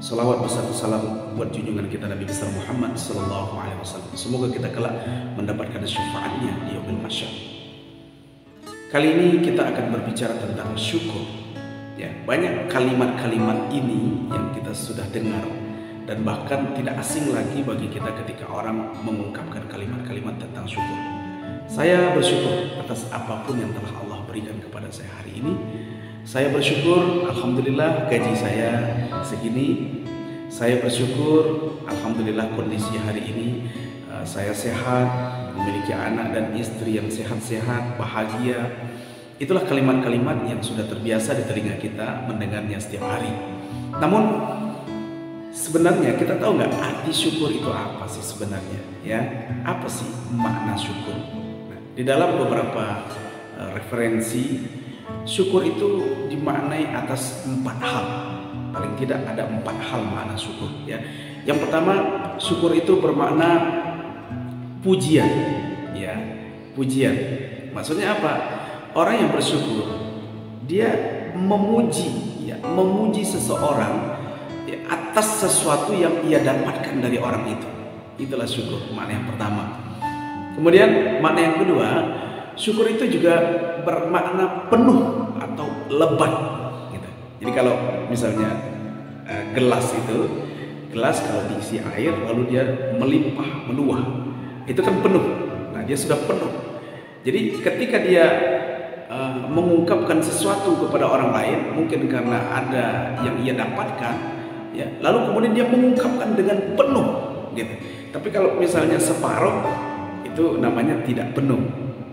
Salawat beserta salam buat junjungan kita Nabi besar Muhammad Sallallahu Alaihi Wasallam. Semoga kita kelak mendapatkan syafaatnya di yaumil mahsyar. Kali ini kita akan berbicara tentang syukur. Ya, banyak kalimat-kalimat ini yang kita sudah dengar dan bahkan tidak asing lagi bagi kita ketika orang mengungkapkan kalimat-kalimat tentang syukur. Saya bersyukur atas apapun yang telah Allah berikan kepada saya hari ini. Saya bersyukur, alhamdulillah gaji saya segini. Saya bersyukur, alhamdulillah kondisi hari ini saya sehat, memiliki anak dan istri yang sehat-sehat, bahagia. Itulah kalimat-kalimat yang sudah terbiasa di telinga kita mendengarnya setiap hari. Namun sebenarnya kita tahu nggak arti syukur itu apa sih sebenarnya? Ya, apa sih makna syukur? Nah, di dalam beberapa referensi, syukur itu dimaknai atas 4 hal. Paling tidak ada 4 hal makna syukur. Ya, yang pertama, syukur itu bermakna pujian. Ya, pujian. Maksudnya apa? Orang yang bersyukur, dia memuji, ya, memuji seseorang ya, atas sesuatu yang ia dapatkan dari orang itu. Itulah syukur, makna yang pertama. Kemudian makna yang kedua, syukur itu juga bermakna penuh atau lebat. Gitu. Jadi kalau misalnya gelas kalau diisi air lalu dia melimpah, meluah, itu kan penuh. Nah, dia sudah penuh. Jadi ketika dia mengungkapkan sesuatu kepada orang lain, mungkin karena ada yang ia dapatkan, ya, lalu kemudian dia mengungkapkan dengan penuh, gitu. Tapi kalau misalnya separuh, itu namanya tidak penuh.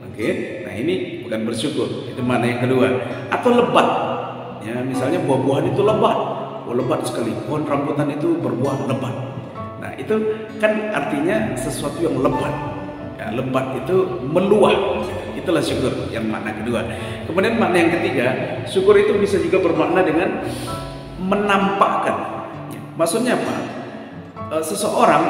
Oke, nah ini bukan bersyukur, itu makna yang kedua. Atau lebat, ya, misalnya buah-buahan itu lebat, lebat sekali. Pohon rambutan itu berbuah lebat. Nah itu kan artinya sesuatu yang lebat. Ya, lebat itu meluah. Itulah syukur yang makna kedua. Kemudian makna yang ketiga, syukur itu bisa juga bermakna dengan menampakkan. Maksudnya apa? Seseorang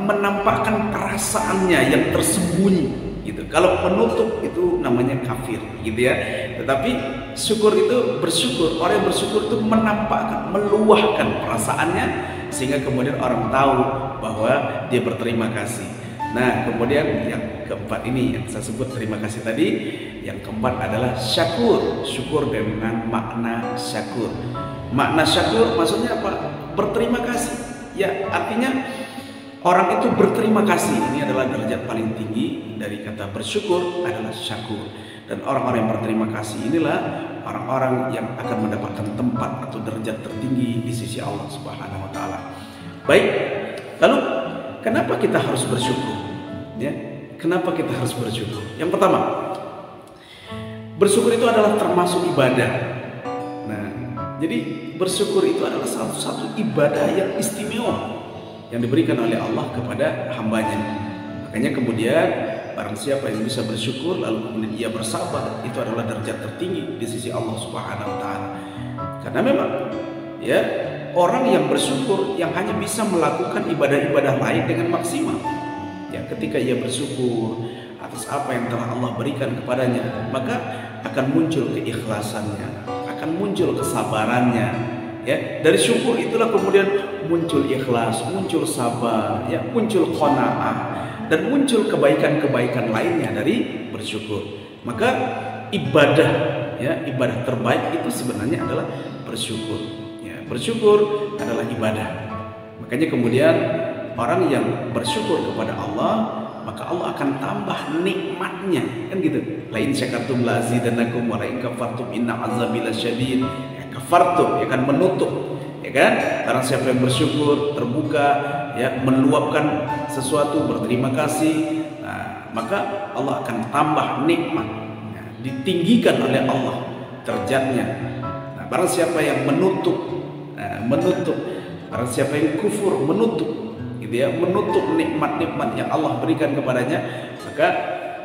menampakkan perasaannya yang tersembunyi, gitu. Kalau menutup itu namanya kafir, gitu ya. Tetapi syukur itu bersyukur. Orang yang bersyukur itu menampakkan, meluahkan perasaannya sehingga kemudian orang tahu bahwa dia berterima kasih. Nah, kemudian yang keempat ini yang saya sebut terima kasih tadi. Yang keempat adalah syakur. Syukur dengan makna syakur. Makna syakur maksudnya apa? Berterima kasih. Ya, artinya orang itu berterima kasih. Ini adalah derajat paling tinggi dari kata bersyukur adalah syakur. Dan orang-orang yang berterima kasih inilah orang-orang yang akan mendapatkan tempat atau derajat tertinggi di sisi Allah Subhanahu wa taala. Baik. Lalu kenapa kita harus bersyukur? Ya, kenapa kita harus bersyukur? Yang pertama, bersyukur itu adalah termasuk ibadah. Nah, jadi bersyukur itu adalah salah satu ibadah yang istimewa yang diberikan oleh Allah kepada hambanya. Makanya kemudian barang siapa yang bisa bersyukur lalu kemudian ia bersabar, itu adalah derajat tertinggi di sisi Allah Subhanahu wa taala. Karena memang ya, orang yang bersyukur yang hanya bisa melakukan ibadah-ibadah lain dengan maksimal. Ya, ketika ia bersyukur atas apa yang telah Allah berikan kepadanya, maka akan muncul keikhlasannya, akan muncul kesabarannya. Ya, dari syukur itulah kemudian muncul ikhlas, muncul sabar, ya, muncul qanaah, dan muncul kebaikan-kebaikan lainnya dari bersyukur. Maka ibadah, ya, ibadah terbaik itu sebenarnya adalah bersyukur. Ya, bersyukur adalah ibadah. Makanya kemudian orang yang bersyukur kepada Allah, maka Allah akan tambah nikmatnya, kan gitu. La in syakartum la azidannakum wa la in kafartum inna azabi lasyadid. Ya, kafartum, ya kan, menutup, ya kan. Karena siapa yang bersyukur, terbuka, ya, meluapkan sesuatu, berterima kasih, nah, maka Allah akan tambah nikmat, ya, ditinggikan oleh Allah derajatnya. Nah, barang siapa yang menutup, barang siapa yang kufur, menutup, gitu ya, menutup nikmat-nikmat yang Allah berikan kepadanya, maka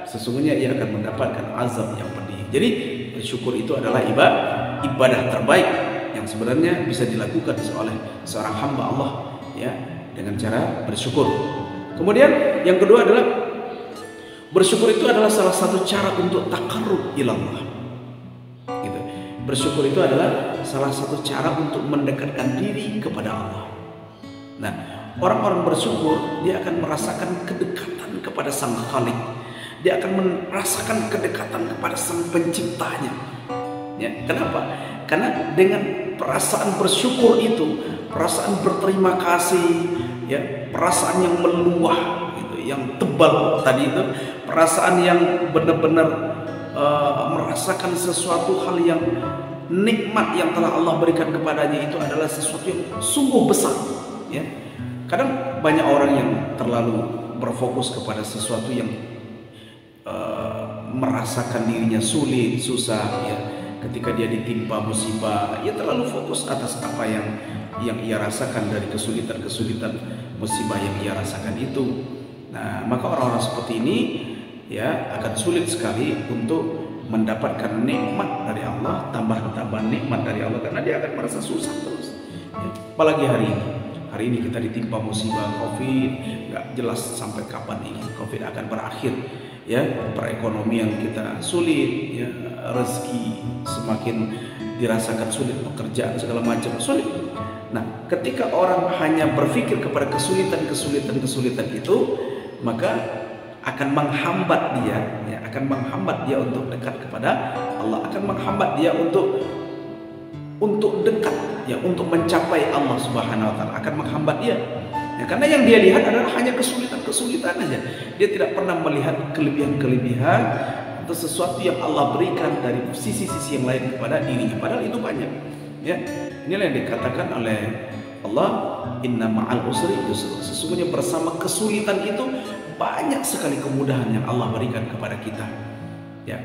sesungguhnya ia akan mendapatkan azab yang pedih. Jadi bersyukur itu adalah ibadah terbaik yang sebenarnya bisa dilakukan oleh seorang hamba Allah, ya, dengan cara bersyukur. Kemudian yang kedua adalah bersyukur itu adalah salah satu cara untuk taqarrub ilallah. Gitu. Bersyukur itu adalah salah satu cara untuk mendekatkan diri kepada Allah. Nah, orang-orang bersyukur dia akan merasakan kedekatan kepada Sang Khalik. Dia akan merasakan kedekatan kepada Sang Penciptanya. Ya, kenapa? Karena dengan perasaan bersyukur itu, perasaan berterima kasih, ya, perasaan yang meluah, gitu, yang tebal tadi itu, perasaan yang benar-benar merasakan sesuatu hal yang nikmat yang telah Allah berikan kepadanya itu adalah sesuatu yang sungguh besar. Ya, kadang banyak orang yang terlalu berfokus kepada sesuatu yang merasakan dirinya sulit, susah, ya. Ketika dia ditimpa musibah, ia terlalu fokus atas apa yang ia rasakan dari kesulitan-kesulitan musibah yang ia rasakan itu. Nah, maka orang-orang seperti ini ya akan sulit sekali untuk mendapatkan nikmat dari Allah, tambah nikmat dari Allah, karena dia akan merasa susah terus. Ya, apalagi hari ini kita ditimpa musibah COVID, nggak jelas sampai kapan ini COVID akan berakhir. Ya, perekonomian kita sulit, ya, rezeki semakin dirasakan sulit, pekerjaan segala macam sulit. Nah, ketika orang hanya berpikir kepada kesulitan itu, maka akan menghambat dia, ya, akan menghambat dia untuk dekat kepada Allah, akan menghambat dia untuk dekat, ya, untuk mencapai Allah Subhanahu Wa Taala, akan menghambat dia. Ya, karena yang dia lihat adalah hanya kesulitan aja. Dia tidak pernah melihat kelebihan atau sesuatu yang Allah berikan dari sisi-sisi yang lain kepada dirinya. Padahal itu banyak. Ya, inilah yang dikatakan oleh Allah, Inna ma'al usri yusra. Sesungguhnya bersama kesulitan itu banyak sekali kemudahan yang Allah berikan kepada kita. Ya,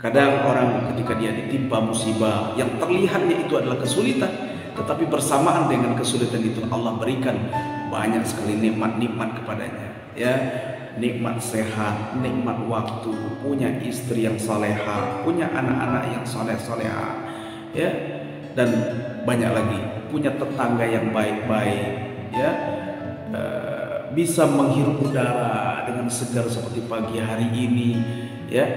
kadang orang ketika dia ditimpa musibah yang terlihatnya itu adalah kesulitan, tetapi bersamaan dengan kesulitan itu Allah berikan banyak sekali nikmat-nikmat kepadanya. Ya, nikmat sehat, nikmat waktu, punya istri yang saleha, punya anak-anak yang soleh-soleha, ya, dan banyak lagi, punya tetangga yang baik-baik, ya, bisa menghirup udara dengan segar seperti pagi hari ini, ya.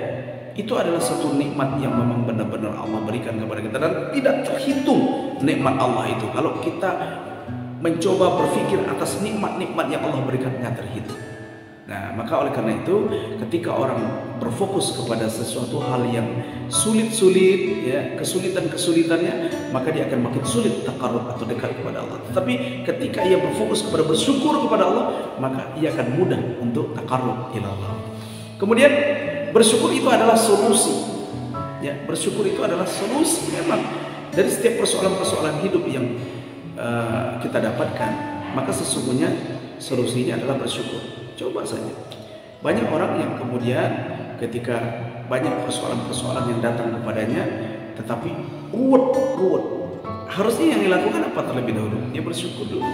Itu adalah satu nikmat yang memang benar-benar Allah berikan kepada kita, dan tidak terhitung nikmat Allah itu. Kalau kita mencoba berpikir atas nikmat-nikmat yang Allah berikan, tidak terhitung. Nah, maka oleh karena itu, ketika orang berfokus kepada sesuatu hal yang sulit-sulit, ya, kesulitan-kesulitannya, maka dia akan makin sulit takarrub atau dekat kepada Allah. Tetapi ketika ia berfokus kepada bersyukur kepada Allah, maka ia akan mudah untuk takarrub ila Allah. Kemudian bersyukur itu adalah solusi. Ya, bersyukur itu adalah solusi memang dari setiap persoalan-persoalan hidup yang kita dapatkan, maka sesungguhnya solusinya adalah bersyukur. Coba saja, banyak orang yang kemudian ketika banyak persoalan-persoalan yang datang kepadanya, tetapi ruwet, harusnya yang dilakukan apa terlebih dahulu? Dia bersyukur dulu,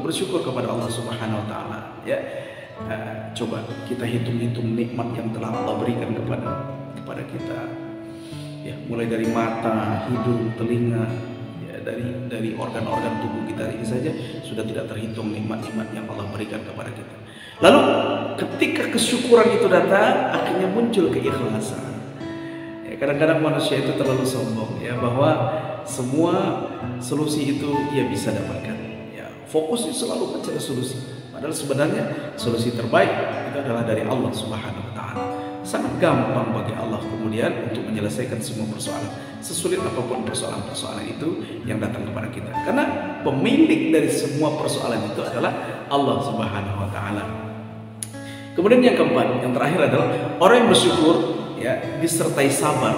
bersyukur kepada Allah Subhanahu Wa Taala. Ya, coba kita hitung-hitung nikmat yang telah Allah berikan kepada kita. Ya, mulai dari mata, hidung, telinga, dari organ-organ tubuh kita ini saja sudah tidak terhitung nikmat-nikmat yang Allah berikan kepada kita. Lalu ketika kesyukuran itu datang, akhirnya muncul keikhlasan. Ya, kadang-kadang manusia itu terlalu sombong, ya, bahwa semua solusi itu ia bisa dapatkan. Ya, fokus selalu mencari solusi. Padahal sebenarnya solusi terbaik itu adalah dari Allah Subhanahu Wa Taala. Sangat gampang bagi Allah kemudian untuk menyelesaikan semua persoalan, sesulit apapun persoalan-persoalan itu yang datang kepada kita, karena pemilik dari semua persoalan itu adalah Allah Subhanahu Wa Taala. Kemudian yang keempat, yang terakhir adalah orang yang bersyukur, ya, disertai sabar,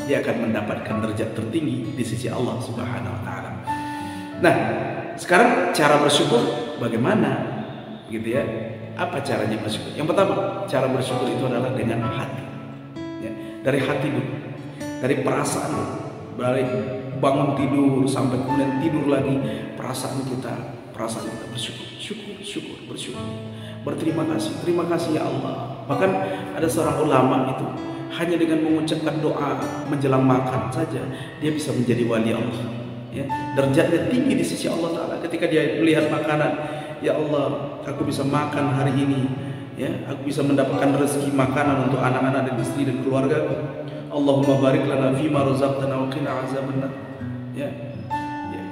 dia akan mendapatkan derajat tertinggi di sisi Allah Subhanahu Wa Taala. Nah, sekarang cara bersyukur bagaimana, gitu ya? Apa caranya bersyukur? Yang pertama, cara bersyukur itu adalah dengan hati, ya, dari hati dulu, dari perasaan, dari bangun tidur sampai kemudian tidur lagi, perasaan kita bersyukur, berterima kasih ya Allah. Bahkan ada seorang ulama itu hanya dengan mengucapkan doa menjelang makan saja dia bisa menjadi wali Allah, ya, derajatnya tinggi di sisi Allah Taala. Ketika dia melihat makanan, ya Allah, aku bisa makan hari ini, ya, aku bisa mendapatkan rezeki makanan untuk anak-anak dan istri dan keluarga. Allahumma barik lana fima razaqtana wa qina azabannar. Ya,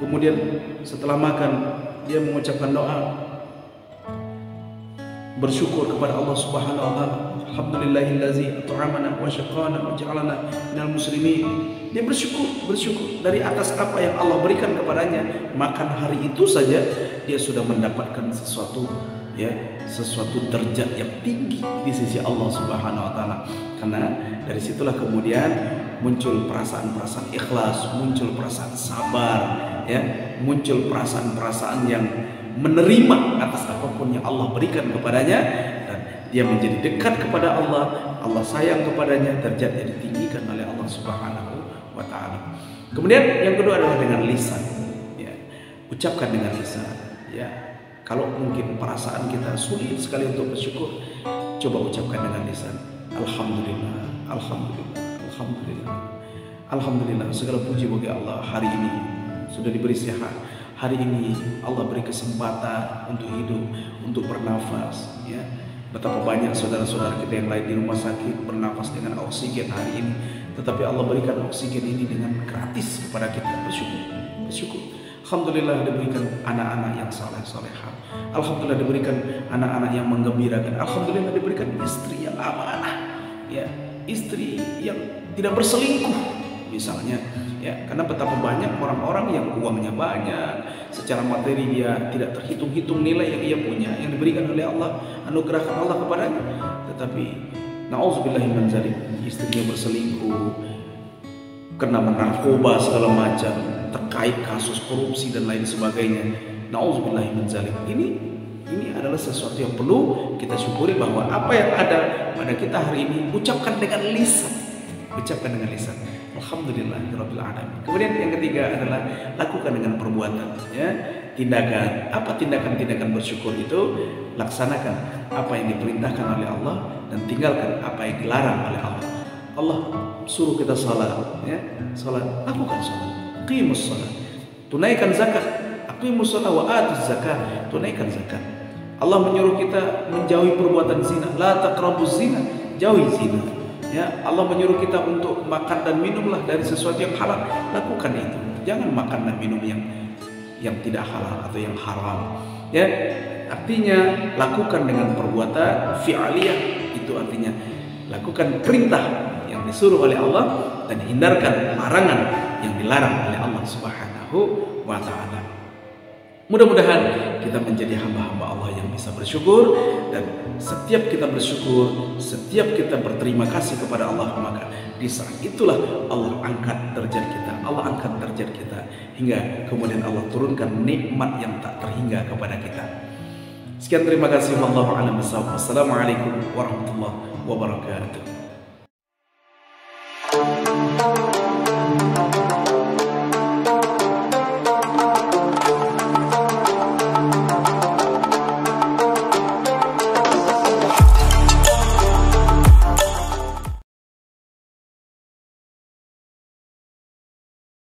kemudian setelah makan dia mengucapkan doa bersyukur kepada Allah Subhanahu wa taala. Alhamdulillahillazi at'amana wa syaqana wa ja'alana minal muslimin. Dia bersyukur dari atas apa yang Allah berikan kepadanya. Makan hari itu saja dia sudah mendapatkan sesuatu derajat yang tinggi di sisi Allah Subhanahu wa taala. Karena dari situlah kemudian muncul perasaan-perasaan ikhlas, muncul perasaan sabar, muncul perasaan-perasaan yang menerima atas apapun yang Allah berikan kepadanya, dan dia menjadi dekat kepada Allah, Allah sayang kepadanya, derajatnya ditinggikan oleh Allah Subhanahu wa taala. Kemudian yang kedua adalah dengan lisan, ucapkan dengan lisan. Kalau mungkin perasaan kita sulit sekali untuk bersyukur, coba ucapkan dengan lisan. Alhamdulillah, alhamdulillah, alhamdulillah, alhamdulillah. Segala puji bagi Allah, hari ini sudah diberi sehat. Hari ini Allah beri kesempatan untuk hidup, untuk bernafas. Betapa banyak saudara-saudara kita yang lain di rumah sakit bernafas dengan oksigen hari ini, tetapi Allah berikan oksigen ini dengan gratis kepada kita. Bersyukur. Alhamdulillah diberikan anak-anak yang saleh-salehah. Alhamdulillah diberikan anak-anak yang menggembirakan. Alhamdulillah diberikan istri yang amanah, istri yang tidak berselingkuh misalnya. Karena betapa banyak orang-orang yang uangnya banyak, secara materi dia tidak terhitung-hitung nilai yang ia punya, yang diberikan oleh Allah, anugerahkan Allah kepadanya, tetapi na'udzubillahi min dzalik, istrinya berselingkuh, kena narkoba segala macam, terkait kasus korupsi dan lain sebagainya. Na'udzubillahi min dzalik. Ini adalah sesuatu yang perlu kita syukuri, bahwa apa yang ada pada kita hari ini ucapkan dengan lisan. Alhamdulillahirabbil alamin. Kemudian yang ketiga adalah lakukan dengan perbuatan, tindakan. Apa tindakan bersyukur itu? Laksanakan apa yang diperintahkan oleh Allah dan tinggalkan apa yang dilarang oleh Allah. Allah suruh kita salat, salat, lakukan salat. Aqimus salat. Tunaikan zakat. Aqimus salat wa atuz zakat. Tunaikan zakat. Allah menyuruh kita menjauhi perbuatan zina. La taqrabuz zina. Jauhi zina. Allah menyuruh kita untuk makan dan minumlah dari sesuatu yang halal. Lakukan itu. Jangan makan dan minum yang tidak halal atau yang haram. Artinya lakukan dengan perbuatan fi'aliyah. Itu artinya lakukan perintah yang disuruh oleh Allah dan hindarkan larangan yang dilarang oleh Allah Subhanahu wa taala. Mudah-mudahan kita menjadi hamba-hamba Allah yang bisa bersyukur, dan setiap kita bersyukur, setiap kita berterima kasih kepada Allah, maka di saat itulah Allah angkat derajat kita. Allah angkat derajat kita hingga kemudian Allah turunkan nikmat yang tak terhingga kepada kita. Sekian, terima kasih. Wallahu a'lam bishawab. Wassalamualaikum warahmatullahi wabarakatuh.